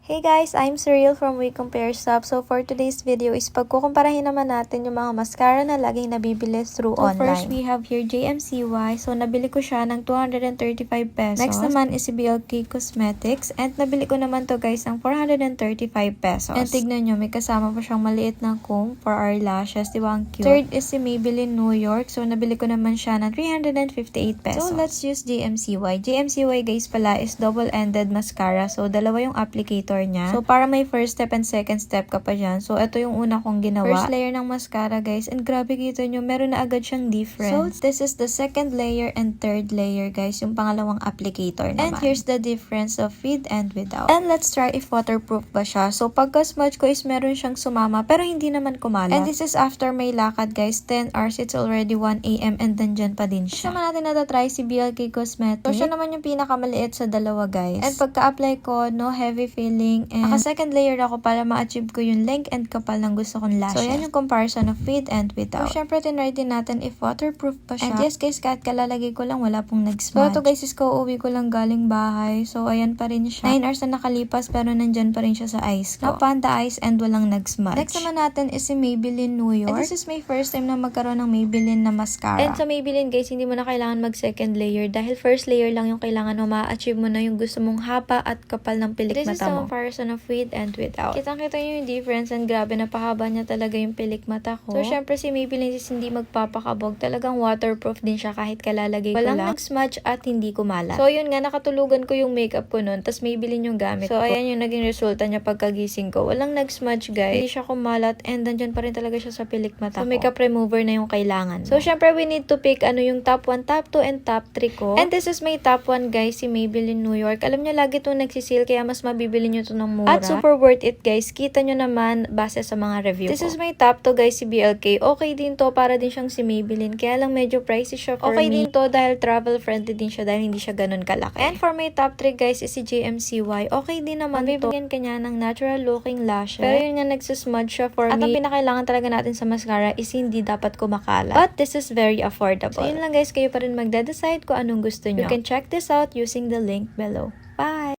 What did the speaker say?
Hey guys, I'm Cyril from We Compare Stuff. So for today's video is pagkukumparahin naman natin yung mga mascara na laging nabibili through online. First, we have here JMCY. So nabili ko siya ng 235 pesos. Next naman is si BLK Cosmetics. And nabili ko naman to guys ng 435 pesos. And tignan nyo, may kasama pa siyang maliit na comb for our lashes. Diba ang cute? Third is si Maybelline New York. So nabili ko naman siya ng 358 pesos. So let's use JMCY. JMCY guys pala is double-ended mascara. So dalawa yung applicator niya. So, para may first step and second step ka pa dyan. So, ito yung una kong ginawa. First layer ng mascara, guys. And grabe kita nyo, meron na agad siyang difference. So, this is the second layer and third layer, guys. Yung pangalawang applicator naman. And here's the difference of with and without. And let's try if waterproof ba siya. So, pagka-smudge ko is meron siyang sumama, pero hindi naman kumalat. And this is after may lakad, guys. 10 hours, it's already 1 AM and nandyan pa din siya. Sama natin natatry si BLK Cosmetics. So, siya naman yung pinakamaliit sa dalawa, guys. And pagka-apply ko, no heavy feeling. And naka-second layer ako para ma-achieve ko yung length and kapal ng gusto kong lashes. So, yan yung comparison of with and without. So, syempre, tinry din natin if waterproof pa siya. And yes, guys, kahit kalalagay ko lang, wala pong nag-smudge. So, ito guys, is ko-uwi ko lang galing bahay. So, ayan pa rin siya. 9 hours na nakalipas, pero nandyan pa rin siya sa eyes ko. Napanda eyes and walang nag-smudge. Next naman natin is si Maybelline New York. And this is my first time na magkaroon ng Maybelline na mascara. And sa Maybelline, guys, hindi mo na kailangan mag-second layer dahil first layer lang yung kailangan mo ma-achieve mo na yung gusto mong haba at kapal ng pilik mata mo. This is the comparison of with and without. Kitang-kita nyo yung difference and grabe napahaba niya talaga yung pilik mata ko. So, syempre si Maybelline is hindi magpapakabog. Talagang waterproof din siya kahit kalalagay ko lang. Walang nag-smudge at hindi kumalat. So, yun nga, nakatulugan ko yung makeup ko nun. Tapos Maybelline yung gamit ko. So, ayan yung naging resulta niya pagkagising ko. Walang nag-smudge, guys. Hindi siya kumalat and nandyan pa rin talaga siya sa pilik mata ko. So, makeup remover na yung kailangan mo. So, syempre we need to pick ano yung top 1, top 2, and top 3 ko. And this is my top 1, guys, si Maybelline New York. Alam nyo, lagi itong nagsisil kaya mas mabibili nyo ito ng mura. At super worth it, guys. Kita nyo naman base sa mga review This is my top 2, guys, si BLK. Okay din to, para din siyang si Maybelline. Kaya lang medyo pricey siya for me. Okay din to dahil travel friendly din siya dahil hindi siya ganun kalaki. And for my top 3, guys, is si JMCY. Okay din naman to. Bibigyan kanya ng natural looking lashes. Pero yun nga, nagsasmudge siya for me. At ang pinakailangan talaga natin sa mascara is hindi dapat kumakalat. But this is very affordable. So yun lang, guys. Kayo pa rin magde-decide kung anong gusto nyo. You can check this out using the link below. Bye!